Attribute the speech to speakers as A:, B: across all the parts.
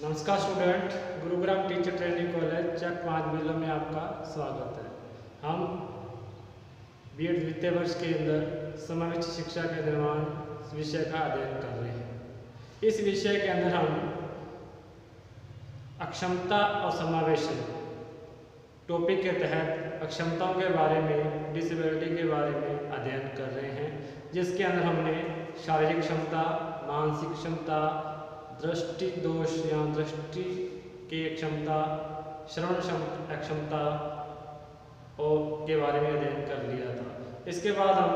A: नमस्कार student, Gurugram teacher training college Chak 5 मिलो में आपका स्वागत है। हम बीएड द्वितीय वर्ष के अंदर समावेशी शिक्षा के निर्माण विषय का अध्ययन कर रहे हैं। इस विषय के अंदर हम अक्षमता और समावेशन टॉपिक के तहत अक्षमताओं के बारे में, डिसेबिलिटी के बारे में अध्ययन कर रहे हैं, जिसके अंदर हमने शारीरिक क्षमता, मानसिक क्षमता, दृष्टि दोष या दृष्टि की क्षमता, श्रवण अक्षमता और के बारे में अध्ययन कर लिया था। इसके बाद हम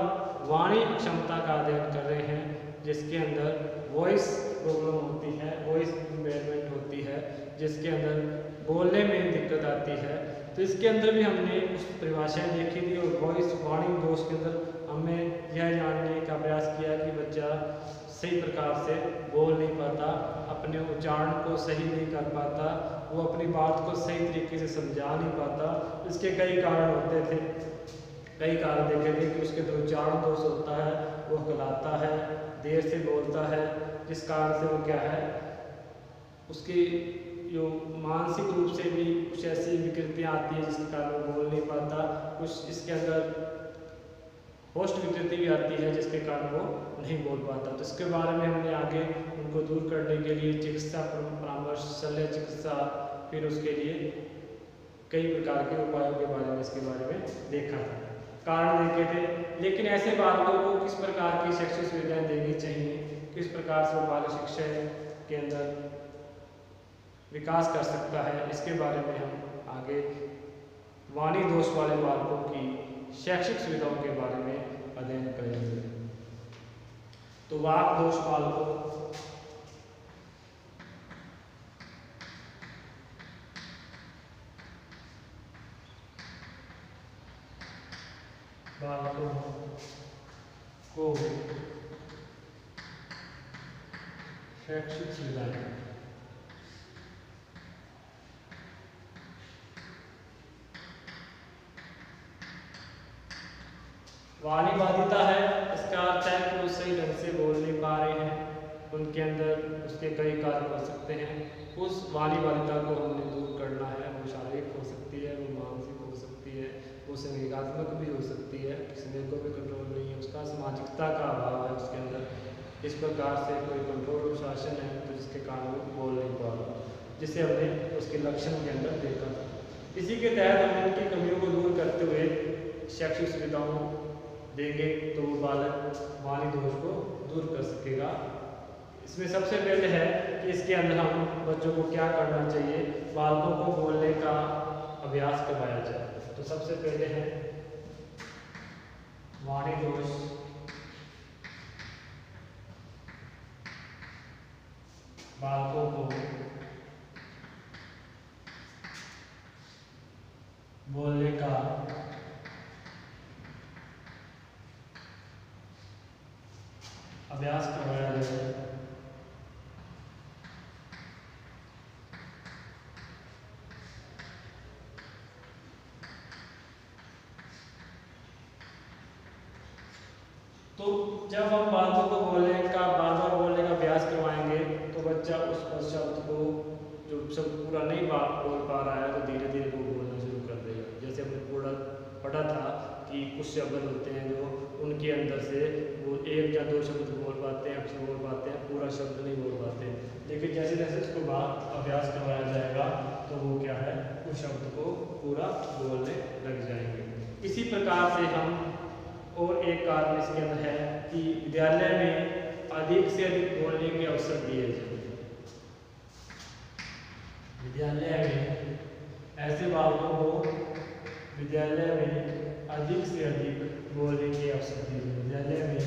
A: वाणी क्षमता का अध्ययन कर रहे हैं, जिसके अंदर वॉइस प्रॉब्लम होती है, वॉइस इम्पेयरमेंट होती है, जिसके अंदर बोलने में दिक्कत आती है। तो इसके अंदर भी हमने कुछ परिभाषाएं देखी थी और वॉइस वाणी दोष के अंदर हमने यह जानने का प्रयास किया कि बच्चा सही प्रकार से बोल नहीं पाता, अपने उच्चारण को सही नहीं कर पाता, वो अपनी बात को सही तरीके से समझा नहीं पाता। इसके कई कारण होते थे, कई कारण देखे थे कि उसके अंदर उच्चारण दोष होता है, वो हकलाता है, देर से बोलता है, जिस कारण से वो क्या है, उसकी जो मानसिक रूप से भी कुछ ऐसी विकृतियाँ आती है जिसके कारण वो बोल नहीं पाता। कुछ इसके अंदर होस्ट विकृति भी आती है जिसके कारण वो नहीं बोल पाता। तो इसके बारे में हमने आगे उनको दूर करने के लिए चिकित्सा परामर्श, शल्य चिकित्सा, फिर उसके लिए कई प्रकार के उपायों के बारे में, इसके बारे में देखा था, कारण देखे थे। लेकिन ऐसे बालकों को किस प्रकार की शैक्षिक सुविधाएं देनी चाहिए, किस प्रकार से वो बाल शिक्षा के अंदर विकास कर सकता है, इसके बारे में हम आगे वाणी दोष वाले बालकों की शैक्षिक सुविधाओं के बारे में अध्ययन करेंगे। तो वाक दोष बालकों को शैक्षिक सुविधाएं वाणी बाधिता है, इसका अर्थ है कि वो सही ढंग से बोल नहीं पा रहे हैं, उनके अंदर उसके कई कारण हो सकते हैं। उस वाणी बाधिता को हमने दूर करना है। वो शारीरिक हो सकती है, वो मानसिक हो सकती है, वो संवेगात्मक भी हो सकती है, संवेग को भी कंट्रोल नहीं है, उसका सामाजिकता का अभाव है उसके अंदर। इस प्रकार से कोई कंट्रोल अनुशासन है तो जिसके कारण वो बोल नहीं पा रहा, जिसे हमने उसके लक्षण के अंदर देखा था। इसी के तहत हम इनकी कमियों को दूर करते हुए शैक्षिक सुविधाओं देंगे तो वो बालक वाणी दोष को दूर कर सकेगा। इसमें सबसे पहले है कि इसके अंदर हम बच्चों को क्या करना चाहिए, बालकों को बोलने का अभ्यास करवाया जाए। तो सबसे पहले है वाणी दोष बालकों को बोलने का अभ्यास करवाया जाए। तो जब हम बालकों को बोलने का बार बार बोलने का अभ्यास करवाएंगे तो बच्चा उस शब्द को, जो शब्द पूरा नहीं बोल पा रहा है, तो धीरे धीरे वो बोलना शुरू कर देगा। जैसे हमने पूरा पढ़ा था कि कुछ शब्द होते हैं जो उनके अंदर से वो एक या दो शब्द बोल पाते हैं, अक्षर बोल पाते हैं, पूरा शब्द नहीं बोल पाते। लेकिन जैसे जैसे उसको अभ्यास करवाया जाएगा तो वो क्या है, उस शब्द को पूरा बोलने लग जाएंगे। इसी प्रकार से हम और एक कारण इसके अंदर है कि विद्यालय में अधिक से अधिक बोलने के अवसर दिए जाए। विद्यालय में ऐसे बालकों को विद्यालय में अधिक से अधिक बोलने के अवसर दिए जाए। विद्यालय में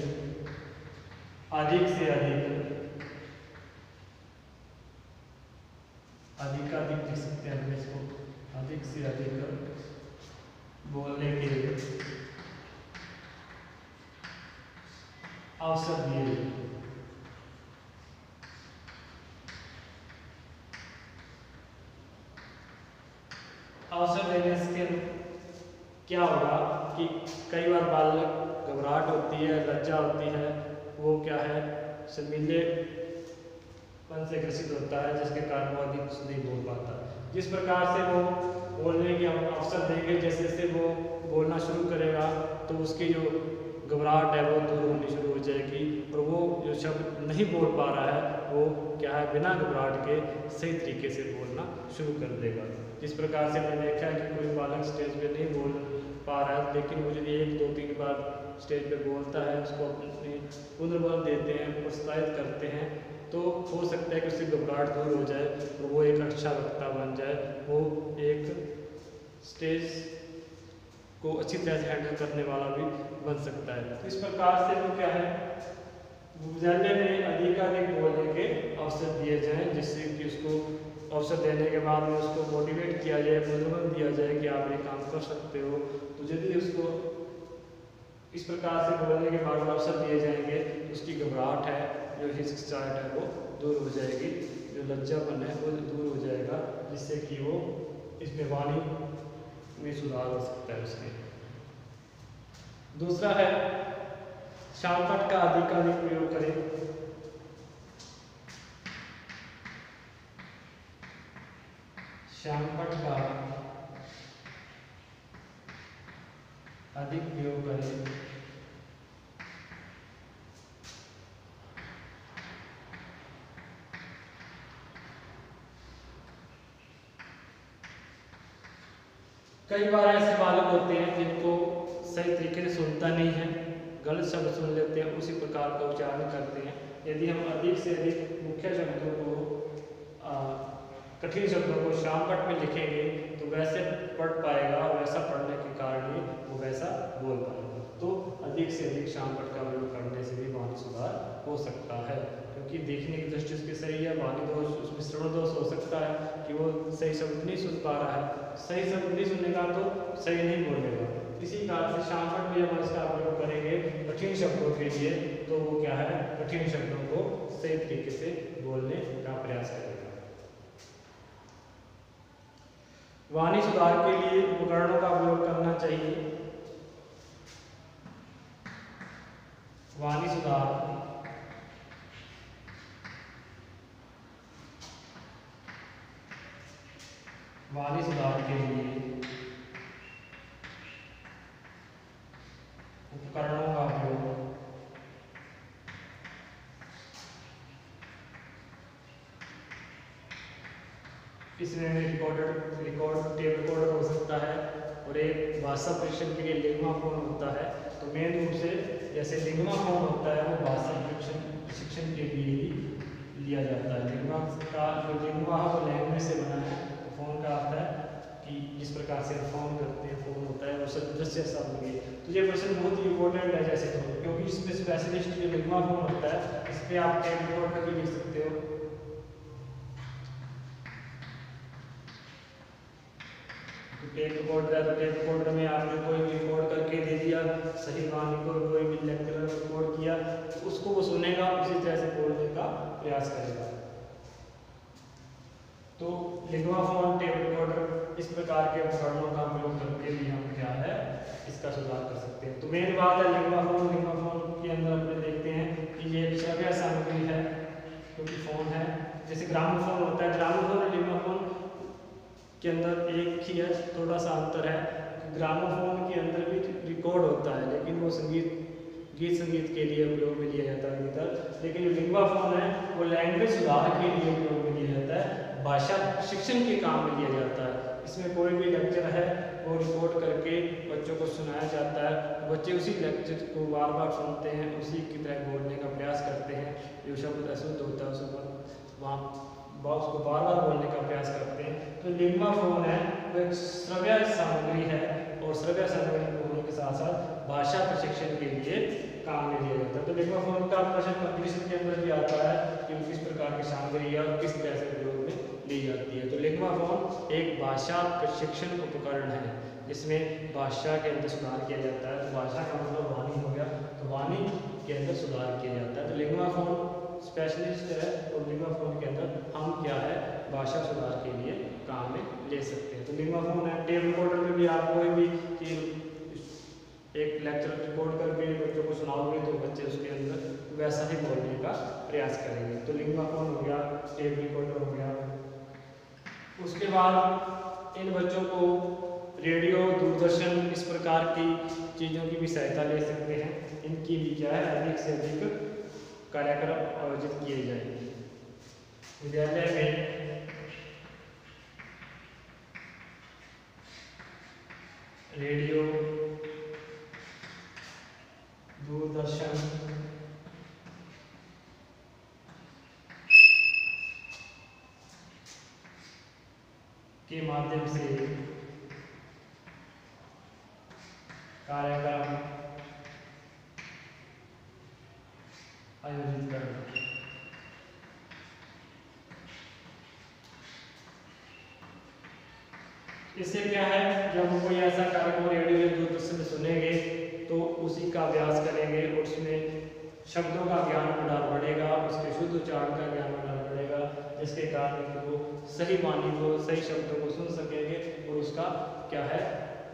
A: अधिक से अधिक लिख सकते हैं इसको, अधिक से अधिक बोलने के अवसर दिए जाए। अवसर देने से क्या होगा कि कई बार बालक घबराहट होती है, लज्जा होती है, वो क्या है, शर्मीले से ग्रसित होता है, जिसके कारण वो अधिक कुछ नहीं बोल पाता। जिस प्रकार से वो बोलने के अवसर देंगे, जैसे जैसे वो बोलना शुरू करेगा तो उसकी जो घबराहट है वो दूर होनी शुरू हो जाएगी और वो जो शब्द नहीं बोल पा रहा है वो क्या है बिना घबराहट के सही तरीके से बोलना शुरू कर देगा। जिस प्रकार से मैंने देखा है कि कोई बालक स्टेज पे नहीं बोल पा रहा है, लेकिन वो यदि 1, 2, 3 बार स्टेज पे बोलता है, उसको अपने पुनर्बल देते हैं, प्रोत्साहित करते हैं, तो हो सकता है कि उसकी घबराहट दूर हो जाए और वो एक अच्छा वक्ता बन जाए, वो एक स्टेज को अच्छी तरह से हैंडल करने वाला भी बन सकता है। तो इस प्रकार से वो क्या है विद्यालय में अधिकाधिक बोलने के अवसर दिए जाएं, जिससे कि उसको अवसर देने के बाद में उसको मोटिवेट किया जाए, मनोबल दिया जाए कि आप ये काम कर सकते हो। तो यदि उसको इस प्रकार से बोलने के बाद अवसर दिए जाएंगे तो उसकी घबराहट है, जो हिचकिचाहट है वो दूर हो जाएगी, जो लज्जापन है वो दूर हो जाएगा, जिससे कि वो इसमें वाणी में सुधार हो सकता है उसके। दूसरा है शामपट का अधिकाधिक प्रयोग करें। शामपट का अधिक प्रयोग करें। कई बार ऐसे बालक होते हैं जिनको सही तरीके से सुनता नहीं है, गलत शब्द सुन लेते हैं, उसी प्रकार का उच्चारण करते हैं। यदि हम अधिक से अधिक मुख्य शब्दों को कठिन शब्दों को शामपट में लिखेंगे तो वैसे पढ़ पाएगा, और वैसा पढ़ने के कारण ही वो वैसा बोल पाएगा। तो अधिक से अधिक शामपट का प्रयोग करने से भी वाणी सुधार हो सकता है, क्योंकि देखने की दृष्टि उसकी सही है, वाणी दोष उसमें श्रवण दोष हो सकता है कि वो सही शब्द नहीं सुन पा रहा है, सही शब्द नहीं सुनेगा तो सही नहीं बोलेगा। इसी कारण से शामपट में हम इसका प्रयोग करेंगे कठिन शब्दों के लिए, तो वो क्या है कठिन शब्दों को सही तरीके से बोलने का प्रयास करेगा। वाणी सुधार के लिए उपकरणों का प्रयोग करना चाहिए। वाणी सुधार के लिए उपकरणों का प्रयोग इसमें रिकॉर्ड टेप रिकॉर्डर हो सकता है, और एक भाषा परीक्षण के लिए लिंग्वाफोन होता है। तो मेन रूप से जैसे लिंग्वाफोन होता है वो भाषा प्रशिक्षण के लिए ही लिया जाता है। लिंग्वा का जो लिंग्वा है वो लैंग्वेज से बना है, तो फोन का अर्थ है कि जिस प्रकार से फोन करते हैं, फोन होता है वो सदृश्य शब्द में। तो ये प्रश्न बहुत ही इंपॉर्टेंट है, जैसे क्योंकि इसमें स्पेशलिस्ट जो लिंग्वाफोन होता है इस पर आप टेप रिकॉर्ड करके लिख सकते हो। टेप रिकॉर्डर है तो टेप रिकॉर्डर में आपने कोई भी रिकॉर्ड करके दे दिया, सही वाणी को कोई भी लेक्चर रिकॉर्ड किया तो उसको वो सुनेगा, उसी तरह से बोलने का प्रयास करेगा। तो लिंग्वाफोन, टेप रिकॉर्डर इस प्रकार के उपकरणों का प्रयोग करके भी हम क्या है इसका सुधार कर सकते हैं। तो मेन बात है लिंग्वाफोन के अंदर अपने देखते हैं कि ये श्रव्य सामग्री है, क्योंकि फोन है। जैसे ग्रामोफोन होता है, ग्रामोफोन और लिंग्वाफोन के अंदर एक ही है, थोड़ा सा अंतर है। ग्रामोफोन के अंदर भी रिकॉर्ड होता है, लेकिन वो गीत संगीत के लिए उपयोग में लिया जाता है भीतर। लेकिन जो लिंग्वाफोन है वो लैंग्वेज सुधार के लिए उपयोग में लिया जाता है, भाषा शिक्षण के काम में लिया जाता है। इसमें कोई भी लेक्चर है वो रिकॉर्ड करके बच्चों को सुनाया जाता है, बच्चे उसी लेक्चर को बार बार सुनते हैं, उसी की तरह बोलने का प्रयास करते हैं। जो शब्द अशुद्ध होता है उसको वहाँ उसको बार बार बोलने का प्रयास करते हैं। तो लिंग्वाफोन है वो एक श्रव्य सामग्री है, और श्रव्य सामग्री होने के साथ साथ भाषा प्रशिक्षण के लिए काम में लिया जाता है। तो लिंग्वाफोन का प्रश्न कंपटीशन के अंदर भी आता है कि किस प्रकार की सामग्री है और किस तरह से प्रयोग में ली जाती है। तो लिंग्वाफोन एक भाषा प्रशिक्षण उपकरण है, जिसमें भाषा के अंदर सुधार किया जाता है। तो भाषा का मतलब वाणी हो गया, तो वाणी के अंदर सुधार किया जाता है। तो लिंग्वाफोन स्पेशलिस्ट है, और लिंग्वाफोन के अंदर हम क्या है भाषा सुधार के लिए काम में ले सकते हैं। तो लिंग्वाफोन है। टेप रिकॉर्डर में भी आप कोई भी एक लेक्चर रिकॉर्ड करके बच्चों को सुनाओगे तो बच्चे उसके अंदर वैसा ही बोलने का प्रयास करेंगे। तो लिंग्वाफोन हो गया, टेप रिकॉर्डर हो गया। उसके बाद इन बच्चों को रेडियो, दूरदर्शन, इस प्रकार की चीज़ों की भी सहायता ले सकते हैं। इनकी भी क्या है, अधिक से अधिक कार्यक्रम आयोजित किए जाएंगे। विद्यालय में रेडियो, दूरदर्शन के माध्यम से कार्यक्रम आयोजित करना। इससे क्या है, जब हम कोई ऐसा कार्यक्रम रेडियो या दूरदर्शन में सुनेंगे तो उसी का अभ्यास करेंगे और उसमें शब्दों का ज्ञान बढ़ेगा, उसके शुद्ध उच्चारण का ज्ञान बढ़ेगा, जिसके कारण वो सही वाणी को, सही शब्दों को सुन सकेंगे और उसका क्या है,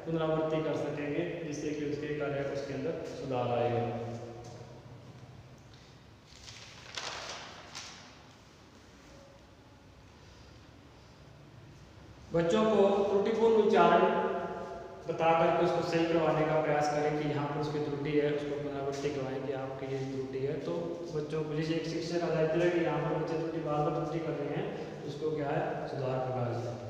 A: पुनरावृत्ति कर सकेंगे, जिससे कि उसके कार्य उसके अंदर सुधार आएगा। बच्चों को त्रुटिपूर्ण उच्चारण बता करके उसको सही करवाने का प्रयास करें कि यहाँ पर उसकी त्रुटि है, उसको पुनरावृत्ति करवाएं कि आपकी ये त्रुटि है। तो बच्चों को जैसे एक शिक्षक का दायित्व है कि यहाँ पर बच्चे त्रुटि बार बार त्रुटि कर रहे हैं, उसको क्या है, सुधार करवाया जाए।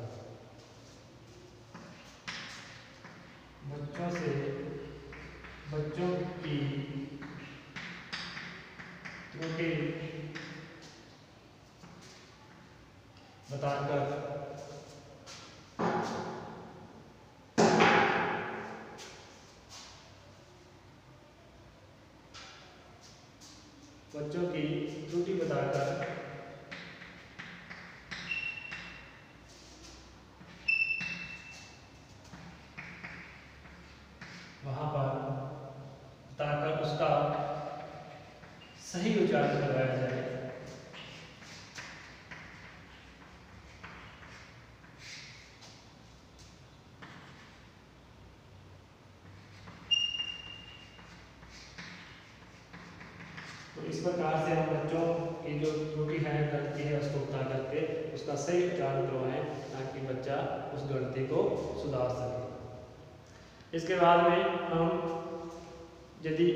A: बच्चों की त्रुटि बताकर वहाँ पर बताकर उसका सही उच्चारण करवाया जाए। तो इस प्रकार से हम बच्चों की जो त्रुटि है, गलती है, उसको बता करके उसका सही उच्चारण करवाएं ताकि बच्चा उस गलती को सुधार सके। इसके बाद में हम यदि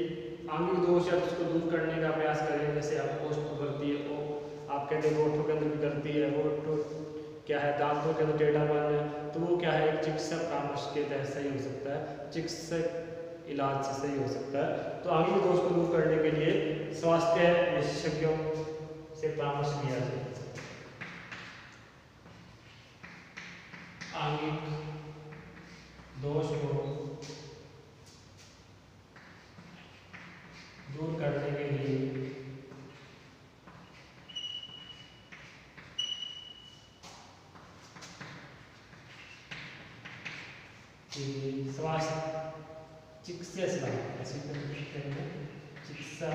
A: आंगिक दोष है उसको दूर करने का प्रयास करें। जैसे आप ओष्ठ गलती है, वो आप कहते हैं ओठों के अंदर भी गलती है, वो क्या है, दांतों के अंदर टेढ़ापन है, तो वो क्या है, एक चिकित्सक परामर्श के तहत सही हो सकता है, चिकित्सक इलाज से सही हो सकता है। तो आंगिक दोष को दूर करने के लिए स्वास्थ्य विशेषज्ञों से परामर्श लिया जाए। आंगिक दोष को दूर करने के लिए स्वास्थ्य चिकित्सा सलाह, चिकित्सा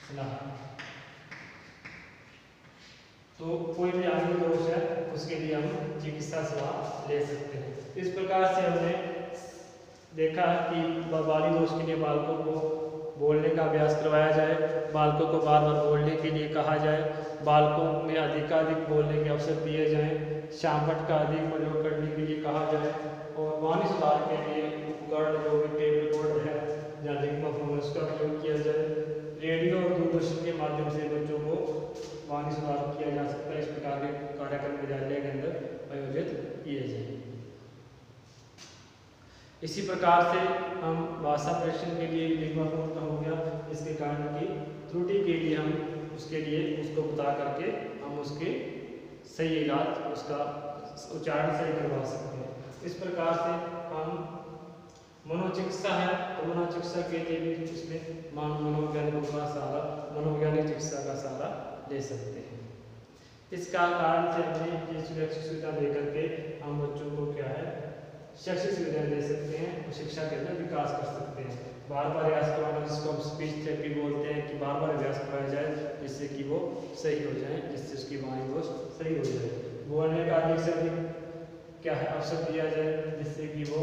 A: सलाह, तो कोई भी आंगिक दोष है उसके लिए हम चिकित्सा सलाह ले सकते हैं। इस प्रकार से हमने देखा कि बाली दोष के लिए बालकों को बोलने का अभ्यास करवाया जाए, बालकों को बार बार बोलने के लिए कहा जाए, बालकों में अधिकाधिक बोलने के अवसर दिए जाएं, शामपट का अधिक प्रयोग करने के लिए कहा जाए और वाणी सुधार के लिए उपकरण जो भी टेप रिकॉर्डर है या डिक्टाफोन उसका प्रयोग किया जाए। रेडियो और दूरदर्शन के माध्यम से बच्चों को वाणी सुधार किया जा सकता है। इस प्रकार के कार्यक्रम विद्यालय के अंदर आयोजित किए जाए। इसी प्रकार से हम भाषा परीक्षण के लिए डिक्टाफोन का हो गया, इसके कारण की त्रुटि के लिए हम उसके लिए उसको बता करके हम उसके सही इलाज, उसका उच्चारण सही करवा सकते हैं। इस प्रकार से हम मनोचिकित्सा है तो मनोचिकित्सा के लिए भी इसमें मनोवैज्ञानिक का सहारा, मनोवैज्ञानिक चिकित्सा का सहारा ले सकते हैं। इसका कारण से हमने ये सुरक्षित सुविधा देकर के हम बच्चों को क्या है, शैक्षिक सुविधा दे सकते हैं और शिक्षा के अंदर विकास कर सकते हैं। बार बार अभ्यास करवाना, जिसको हम स्पीच थेरेपी बोलते हैं, कि बार बार अभ्यास करवाया जाए जिससे कि वो सही हो जाए, जिससे उसकी वाणी दोष सही हो जाए। बोलने का अधिक से अधिक क्या है अवसर दिया जाए, जिससे कि वो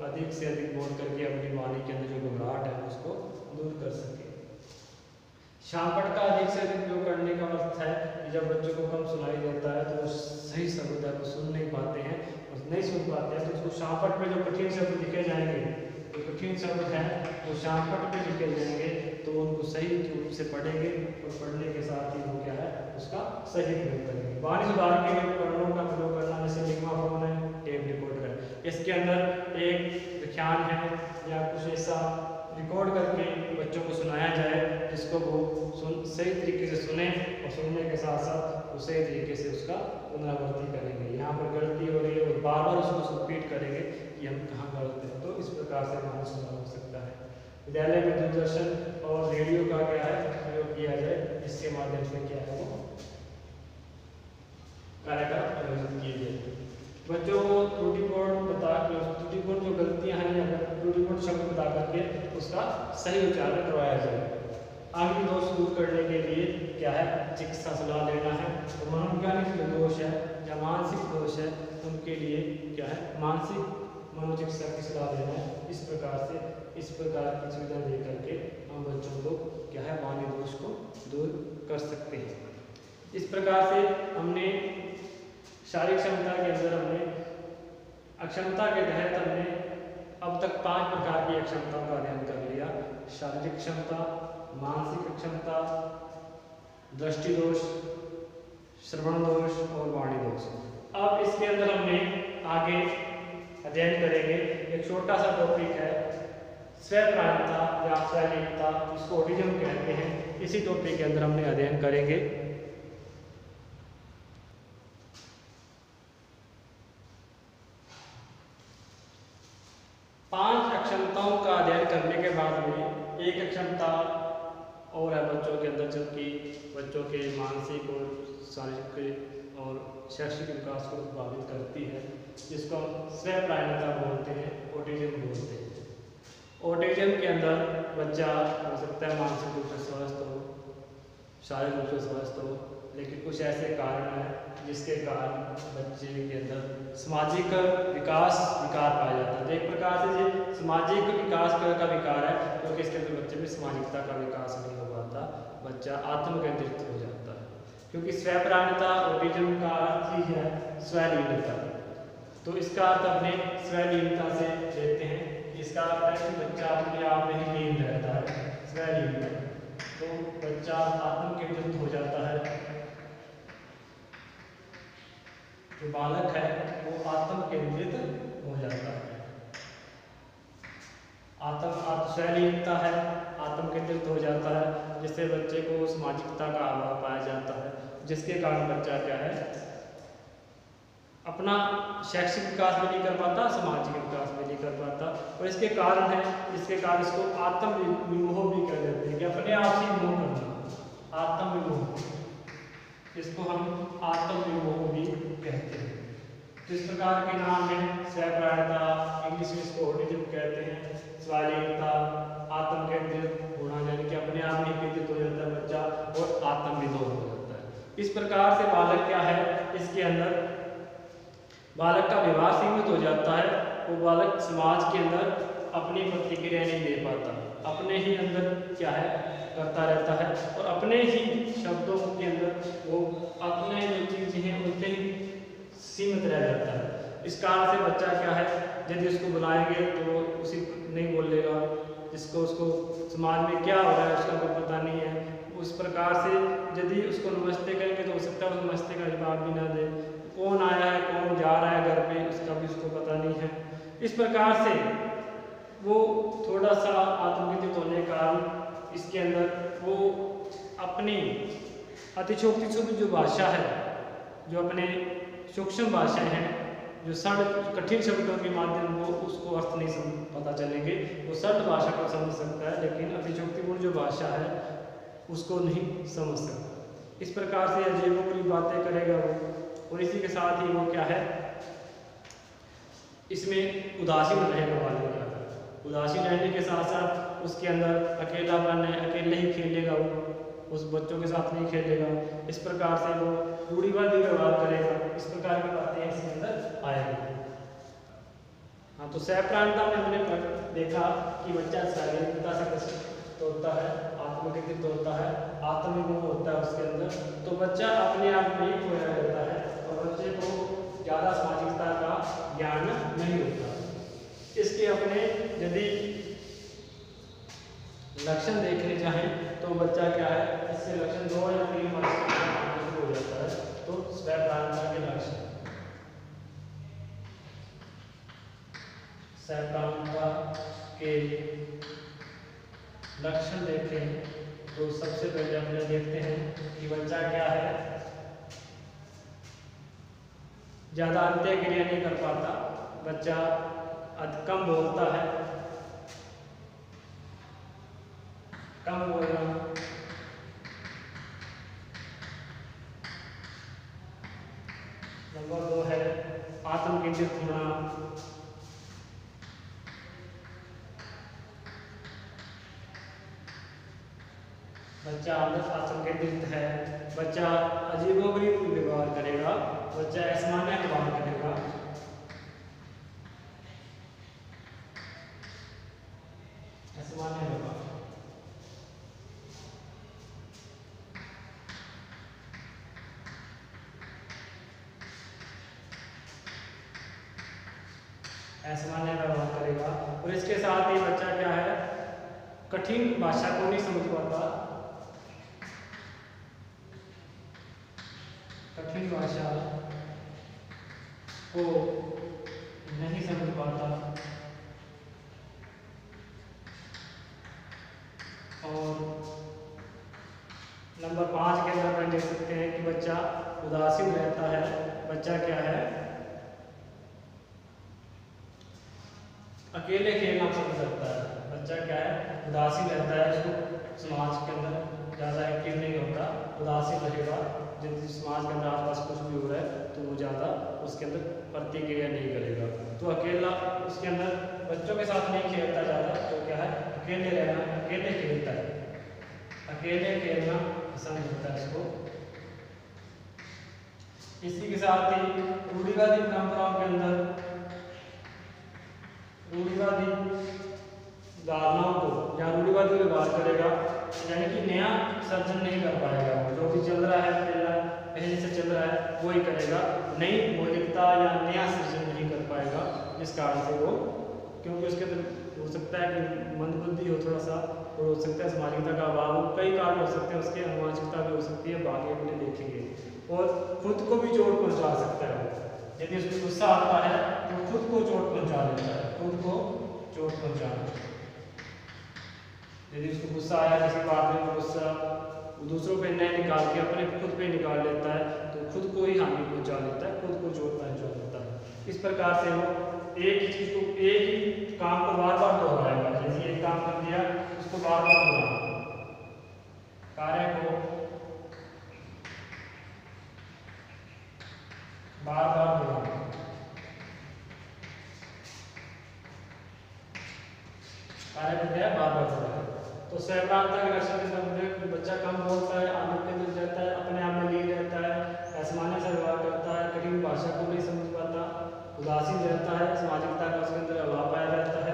A: अधिक से अधिक बोल करके अपनी वाणी के अंदर जो घबराहट है उसको दूर कर सके। शामपट का अधिक से अधिक प्रयोग करने का अर्थ है जब बच्चों को कम सुनाई देता है तो वो सही शब्द है वो सुन नहीं पाते हैं और नहीं सुन पाते हैं तो उसको शामपट में जो कठिन शब्द लिखे जाएंगे, जो कठिन शब्द हैं वो शामपट में लिखे जाएंगे तो उनको सही रूप से पढ़ेंगे और पढ़ने के साथ ही वो क्या है उसका सही प्रयोग करेंगे। वाणी सुधार के लिए उपकरणों का प्रयोग करना जैसे लिग्माफोन है, टेप रिकॉर्डर है। इसके अंदर एक व्याख्यान है या कुछ ऐसा रिकॉर्ड करके बच्चों को सुनाया जाए जिसको वो सही तरीके से सुने और सुनने के साथ साथ वो सही तरीके से उसका पुनरावृत्ति करेंगे। यहाँ पर गलती हो रही है और बार बार उसको रिपीट करेंगे कि हम कहाँ गलत हैं। तो इस प्रकार से वाणी सुधार हो सकता है। विद्यालय में दूरदर्शन और रेडियो का क्या है प्रयोग किया जाए, जिसके माध्यम से क्या है वो कार्यक्रम आयोजित किए जाए। बच्चों को त्रुटिपूर्ण जो गलतियां हैं या त्रुटिपूर्ण शब्द बता करके उसका सही उच्चारण करवाया जाए। आगे दोष दूर करने के लिए क्या है चिकित्सा सलाह लेना है। तो मनोवैज्ञानिक जो दोष है या मानसिक दोष है उनके लिए क्या है मानसिक मनोचिकित्सा की सलाह लेना है। इस प्रकार की सुविधा दे करके हम बच्चों को क्या है वाणी दोष को दूर कर सकते हैं। इस प्रकार से हमने शारीरिक क्षमता के अंदर हमने अक्षमता के तहत हमने अब तक 5 प्रकार की अक्षमताओं का अध्ययन कर लिया। शारीरिक क्षमता, मानसिक अक्षमता, दृष्टि दोष, श्रवण दोष और वाणी दोष। अब इसके अंदर हमने आगे अध्ययन करेंगे एक छोटा सा टॉपिक है स्वप्राणता या स्वलीनता, इसको ऑटिज्म कहते हैं। इसी टॉपिक के अंदर हमने अध्ययन करेंगे। पांच अक्षमताओं का अध्ययन करने के बाद में एक अक्षमता और है बच्चों के अंदर, जबकि बच्चों के मानसिक और शारीरिक और शैक्षिक विकास को प्रभावित करती है, जिसको हम स्वप्राणता बोलते हैं, ऑटिज्म बोलते हैं। ऑटिज्म के अंदर बच्चा हो सकता है मानसिक रूप से स्वस्थ हो, शारीरिक रूप से स्वस्थ हो, लेकिन कुछ ऐसे कारण हैं जिसके कारण बच्चे के अंदर सामाजिक विकार पाया जाता है। तो एक प्रकार से ये सामाजिक विकास का विकार है, क्योंकि इसके अंदर बच्चे में सामाजिकता का विकास नहीं हो पाता, बच्चा आत्मकेंद्रित हो जाता है। क्योंकि स्वप्राणता ऑटिज्म का अर्थ ही है स्वलीनता। तो इसका अर्थ अपने स्वलीनता से लेते हैं। इसका अर्थ है कि बच्चा अपने आप में ही लीन रहता है, स्वलीनता। तो बच्चा आत्मकेंद्रित हो जाता है, जो बालक है वो आत्म केंद्रित हो जाता है। स्वलीनता है, आत्म केंद्रित हो जाता है, जिससे बच्चे को सामाजिकता का अभाव पाया जाता है, जिसके कारण बच्चा क्या है अपना शैक्षिक विकास भी नहीं कर पाता, सामाजिक विकास भी नहीं कर पाता। और इसके कारण है, इसके कारण इसको आत्म विमोह भी कह देते हैं कि अपने आप से मोह करना, आत्म विमोह, इसको हम आत्म विमोह भी कहते हैं। जिस प्रकार के नाम है स्वप्राणता, इंग्लिश में इसको ऑटिज्म कहते हैं, स्वलीनता आत्म केंद्रित होना, यानी कि अपने आप में केंद्रित हो जाता है बच्चा और आत्म विमोह हो जाता है। इस प्रकार से बालक क्या है, इसके अंदर बालक का व्यवहार सीमित हो जाता है। वो बालक समाज के अंदर अपनी प्रतिक्रिया नहीं दे पाता, अपने ही अंदर क्या है करता रहता है और अपने ही शब्दों के अंदर वो अपने जो चीज़ें हैं उनसे ही सीमित रह जाता है। इस कारण से बच्चा क्या है, यदि उसको बुलाएंगे तो वो उसी नहीं बोलेगा, जिसको उसको समाज में क्या हो रहा है उसका कोई पता नहीं है। उस प्रकार से यदि उसको नमस्ते करेंगे तो हो सकता है उस नमस्ते का जवाब भी ना दे, कौन आया है कौन जा रहा है घर पे उसका भी उसको पता नहीं है। इस प्रकार से वो थोड़ा सा आत्मकेंद्रित होने के कारण इसके अंदर वो अपनी अतिशयोक्ति जो भाषा है, जो अपने सूक्ष्म भाषाएं हैं, जो सरल कठिन शब्दों के माध्यम वो उसको अर्थ नहीं पता चलेंगे, वो सरल भाषा को समझ सकता है, लेकिन अतिशयोक्तिपूर्ण जो भाषा है उसको नहीं समझ सकता। इस प्रकार से अजीबोगरीब बातें करेगा वो, और इसी के साथ ही वो क्या है इसमें उदासीन रहने वाले का, उदासीन रहने के साथ साथ उसके अंदर अकेलापन है, अकेले ही खेलेगा वो, उस बच्चों के साथ नहीं खेलेगा। इस प्रकार से वो रूढ़िवादी व्यवहार करेगा। इस प्रकार की बातें इसके अंदर आएगी। हाँ, तो स्वप्राणता में हमने देखा कि बच्चा शारीरिकता से ग्रसित होता है, आत्मकेंद्रित होता है, आत्मविमूढ़ होता है उसके अंदर, तो बच्चा अपने आप में ही खोया रहता है और बच्चे को ज़्यादा सामाजिकता का ज्ञान नहीं होता। इसके अपने यदि लक्षण देखने चाहें तो बच्चा क्या है, इसके लक्षण 2 या 3 वर्ष हो जाता है। तो स्वप्रांतता के लक्षण, स्वप्रांतता के लक्षण देखें तो सबसे पहले अपने देखते हैं कि बच्चा क्या है, ज़्यादा अंत्य क्रिया नहीं कर पाता, बच्चा कम बोलता है, कम बोलना, नंबर 2 है आत्मकेंद्रित होना, बच्चा आत्मकेंद्रित है, बच्चा अजीबोगरीब व्यवहार करेगा, बच्चा असामान्य व्यवहार करेगा, असामान्य व्यवहार, असामान्य व्यवहार करेगा। और इसके साथ ही बच्चा क्या है, कठिन भाषा को नहीं समझ पाता, कठिन भाषा को नहीं समझ पाता। और नंबर 5 के अंदर देख सकते हैं कि बच्चा उदासीन रहता है, बच्चा क्या है, अकेले खेलना पसंद करता है, बच्चा क्या है, उदासीन रहता है, उसको समाज के अंदर ज़्यादा एक्टिव नहीं होता, उदासीन रहेगा। जब समाज के अंदर आसपास कुछ भी हो रहा है तो वो ज़्यादा उसके अंदर प्रतिक्रिया नहीं करेगा। तो अकेला उसके अंदर बच्चों के साथ नहीं खेलता ज़्यादा, तो क्या है, अकेले रहना, अकेले खेलता है, अकेले खेलना पसंद होता है उसको। इसी के साथ ही रूढ़िवादी परंपराओं के अंदर रूढ़िवादी धारणाओं को या रूढ़िवादी व्यवहार करेगा, यानी कि नया सर्जन नहीं कर पाएगा, जो भी चल रहा है पहले से चल रहा है वो ही करेगा, नई मौलिकता या नया सर्जन नहीं कर पाएगा। इस कारण से वो, क्योंकि उसके अंदर हो सकता है कि मंदबुद्धि हो थोड़ा सा, और हो सकता है सामाजिकता का अभाव हो, कई कारण हो सकते हैं, उसके अनुवांशिकता भी हो सकती है, बाकी अपने देखेंगे। और खुद को भी चोट पहुंचा सकता है, यदि उसको गुस्सा आता है तो खुद को चोट पहुंचा देता है, खुद को चोट पहुंचाना। यदि उसको गुस्सा आया किसी बात में, गुस्सा दूसरों पे नहीं निकाल के अपने खुद पे निकाल लेता है, तो खुद को ही हानि पहुंचा लेता है, खुद को चोट पहुंचा देता है। इस प्रकार से वो एक ही चीज को, एक ही काम को बार बार दोहराएगा, जैसे एक काम कर दिया उसको बार बार दोहराना, कार्य को बार बार दोहराना, कार्य को क्या बार बार दोहराना। तो स्वप्रांतता के लक्षण के संबंध में बच्चा कम बोलता है, आत्मकेंद्रित रहता है, अपने आप में लीन रहता है, असामान्य से व्यवहार करता है, कठिन भाषा को नहीं समझ पाता, उदासीन रहता है, सामाजिकता का उसके अंदर अभाव पाया रहता है,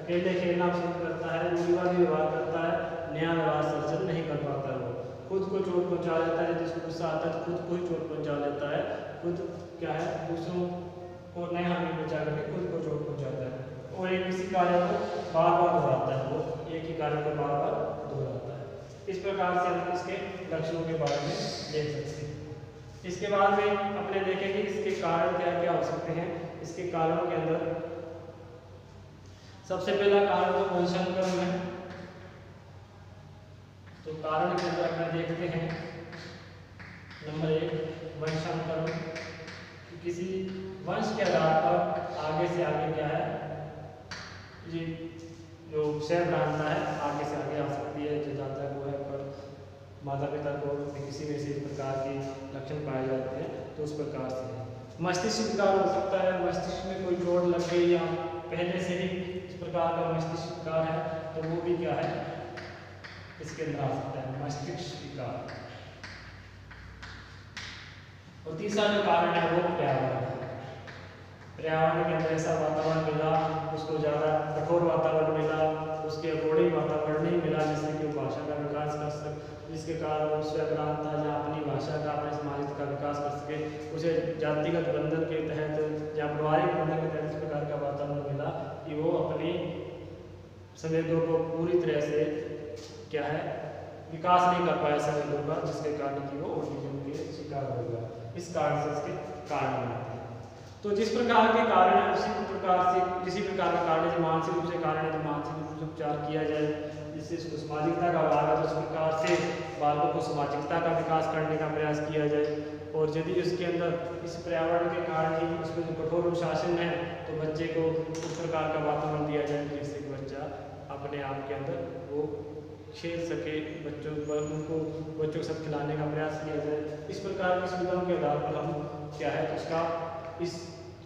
A: अकेले खेलना पसंद करता है, रूढ़िवादी व्यवहार करता है, नया व्यवहार सर्जन नहीं कर पाता है, वो खुद को चोट पहुंचा लेता है, जिसको गुस्सा आता है तो खुद को ही चोट पहुंचा लेता है, खुद क्या है, दूसरों को नए हानि पहुंचा करके खुद को चोट पहुंचाता है, और एक किसी कार्य को बार बार दोहराता है, वो एक ही कार्य को बार बार दोहराता है। इस प्रकार से हम इसके लक्षणों के बारे में देख सकते हैं। इसके बाद में अपने देखेंगे इसके कारण क्या क्या हो सकते हैं। इसके कारणों के अंदर सबसे पहला कारण तो वंशानुक्रम है। तो कारण के अंदर अपने देखते हैं नंबर 1 वंशानुक्रम, किसी वंश के आधार पर आगे से आगे क्या है, ये जो स्वप्रांतता है आगे से आगे आ सकती है, जो जहाँ तक वो है पर माता पिता को किसी में से इस प्रकार के लक्षण पाए जाते हैं, तो उस प्रकार से है। मस्तिष्क विकार हो सकता है, मस्तिष्क में कोई चोट लग गई या पहले से ही इस प्रकार का मस्तिष्क विकार है, तो वो भी क्या है, इसके अंदर आ सकता है मस्तिष्क विकार। और तीसरा जो कारण है वो पर्यावरण है। पर्यावरण के अंदर ऐसा वातावरण मिला, उसको ज़्यादा कठोर वातावरण मिला, उसके अकॉर्डिंग वातावरण नहीं मिला जिससे कि वो भाषा का विकास कर सके, जिसके कारण वो स्वग्रांता या अपनी भाषा का अपने समाज का विकास कर सके। उसे जातिगत बंधन के तहत या पारिवारिक बंधन के तहत इस प्रकार का वातावरण मिला कि वो अपनी संवेदों को पूरी तरह से क्या है विकास नहीं कर पाया संवेदों का, जिसके कारण कि वो ऑटिज्म के शिकार हो गया। इस कारण से इसके कारण बनते हैं। तो जिस प्रकार के कारण है उसी प्रकार से किसी प्रकार का कारण है जो मानसिक रूप से कारण है तो मानसिक रूप से उपचार किया जाए, जिससे इसको सामाजिकता का भाग है तो उस प्रकार से बालकों को सामाजिकता का विकास करने का प्रयास किया जाए। और यदि उसके अंदर इस पर्यावरण के कारण ही उसमें जो कठोर अनुशासन है तो बच्चे को उस प्रकार का वातावरण दिया जाए जिससे कि बच्चा अपने आप के अंदर वो खेल सके, बच्चों पर उनको बच्चों के साथ खिलाने का प्रयास किया जाए। इस प्रकार की सुविधाओं के आधार पर हम क्या है उसका इस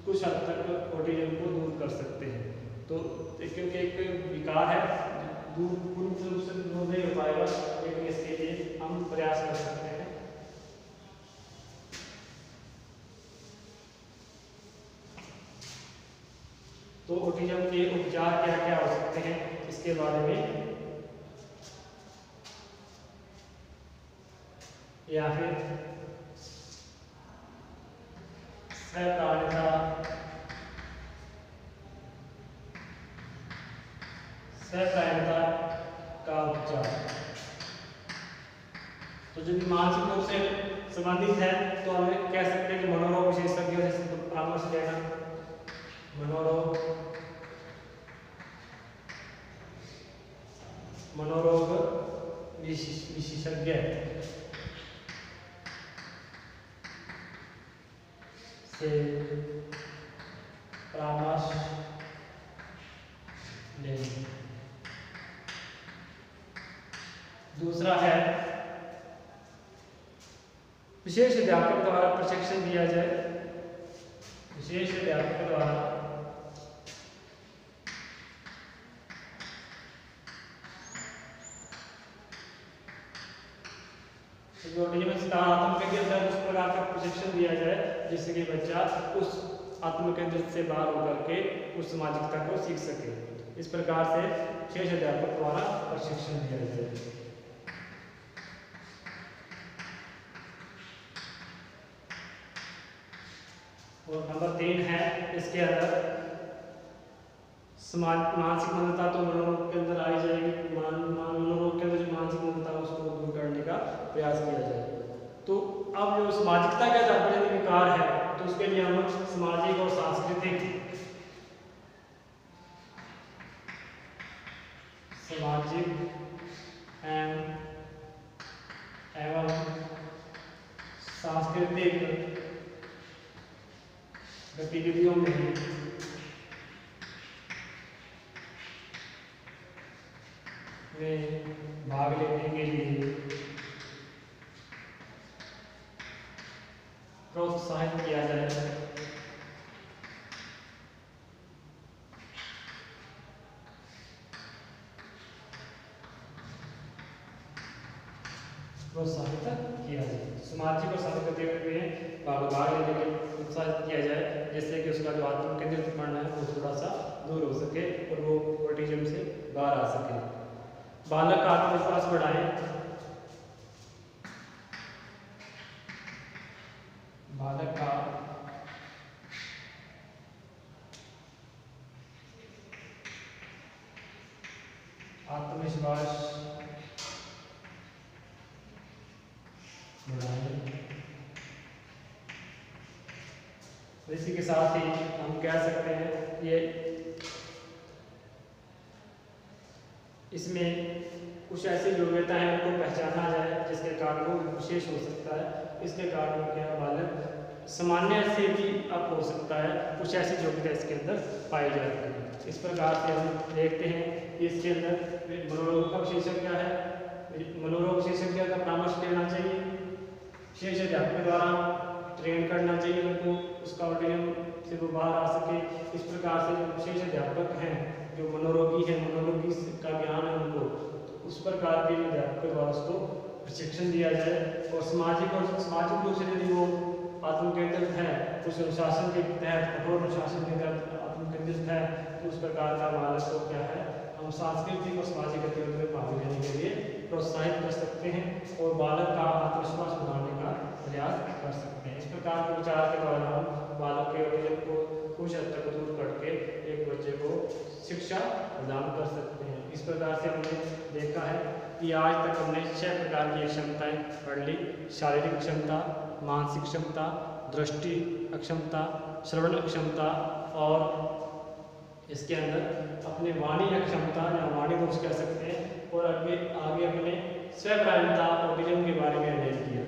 A: कुछ हद तक ऑटिज्म को दूर कर सकते हैं। तो क्योंकि एक विकार है दूर पूर्ण रूप से दूर नहीं हो पाएगा, लेकिन इसके लिए हम प्रयास कर सकते हैं। तो ऑटिज्म के उपचार क्या क्या हो सकते हैं इसके बारे में या फिर सहप्राणिता का उपचार। तो यदि मानसिक रूप से संबंधित है तो हमें कह सकते हैं कि मनोरोग विशेषज्ञ जैसे परामर्श लेना, मनोरोग विशेषज्ञ से परामर्श लें। दूसरा है विशेष अध्यापक द्वारा प्रशिक्षण दिया जाए, विशेष अध्यापक द्वारा आत्म केंद्रित उस प्रकार का प्रशिक्षण दिया जाए जिससे कि बच्चा उस आत्म केंद्रित से बाहर होकर के उस सामाजिकता को सीख सके। इस प्रकार से विशेष अध्यापक द्वारा प्रशिक्षण दिया जाए। और नंबर 3 है इसके अंदर मानसिक मंदता तो मनोरोग के अंदर आई जाएगी। मनोरोग के अंदर जो मानसिक मंदता है उसको दूर करने का प्रयास किया जाए। तो अब जो सामाजिकता का जब विकार है तो उसके लिए हम सामाजिक और सांस्कृतिक एवं सांस्कृतिक गतिविधियों में भाग लेने के लिए प्रोत्साहित किया जाए। प्रोत्साहित किया जाए सामाजिक और सांस्कृतिक में भाग लेने के लिए प्रोत्साहित किया जाए जिससे कि उसका जो आत्म केंद्रितपन है वो थोड़ा सा दूर हो सके और वो ऑटिज्म से बाहर आ सके। बालक का आत्मविश्वास बढ़ाएं, बालक का आत्मविश्वास बढ़ाएं। इसी के साथ ही हम कह सकते हैं ये इसमें कुछ ऐसी योग्यता है उनको पहचाना जाए जिसके कारण वो विशेष हो सकता है। इसके कारण क्या बालक सामान्य से भी अप हो सकता है, कुछ ऐसी योग्यता इसके अंदर पाई जाती है। इस प्रकार से हम देखते हैं कि इसके अंदर मनोरोग का विशेषज्ञ है, मनोरोग विशेषज्ञ का परामर्श लेना चाहिए, विशेष अध्यापक द्वारा ट्रेन करना चाहिए उनको, उसका ऑटिज्म से वो बाहर आ सके। इस प्रकार से जो विशेष अध्यापक हैं जो मनोरोगी हैं, मनोरोगी का ज्ञान है उनको, तो उस प्रकार के अध्यापक द्वारा उसको प्रशिक्षण दिया जाए। और सामाजिक रूप से यदि वो आत्म केंद्रित है, उस अनुशासन के तहत कठोर अनुशासन के तहत आत्म केंद्रित है तो उस प्रकार का बालक को क्या है हम सांस्कृतिक और सामाजिक गतिविधियों में भाग लेने के लिए प्रोत्साहित कर सकते हैं और बालक का आत्मविश्वास बढ़ाने का प्रयास कर सकते हैं। इस प्रकार के विचार के द्वारा हम बालक के ऑटिज्म को कुछ हद तक दूर करके एक बच्चे को शिक्षा प्रदान कर सकते हैं। इस प्रकार से हमने देखा है कि आज तक हमने 6 प्रकार की क्षमताएं पढ़ ली। शारीरिक क्षमता, मानसिक क्षमता, दृष्टि अक्षमता, श्रवण क्षमता और इसके अंदर अपने वाणी अक्षमता या वाणी दोष कह सकते हैं। और आगे अपने स्वप्रायणता ऑटिज्म के बारे में अध्ययन किया।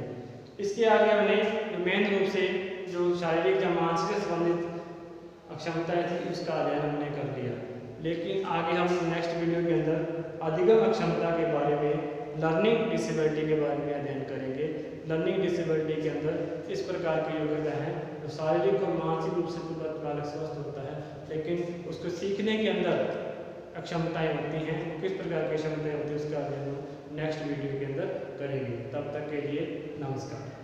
A: इसके आगे हमने मेन रूप से जो शारीरिक या मानसिक से संबंधित अक्षमताएं थी उसका अध्ययन हमने कर लिया। लेकिन आगे हम नेक्स्ट वीडियो के अंदर अधिगम अक्षमता के बारे में, लर्निंग डिसेबिलिटी के बारे में अध्ययन करेंगे। लर्निंग डिसेबिलिटी के अंदर इस प्रकार की योग्यता है जो शारीरिक और मानसिक रूप से बालक स्वस्थ होता है, लेकिन उसको सीखने के अंदर अक्षमताएं होती हैं। किस प्रकार की क्षमताएं होती है उसका अध्ययन नेक्स्ट वीडियो के अंदर करेंगे। तब तक के लिए नमस्कार।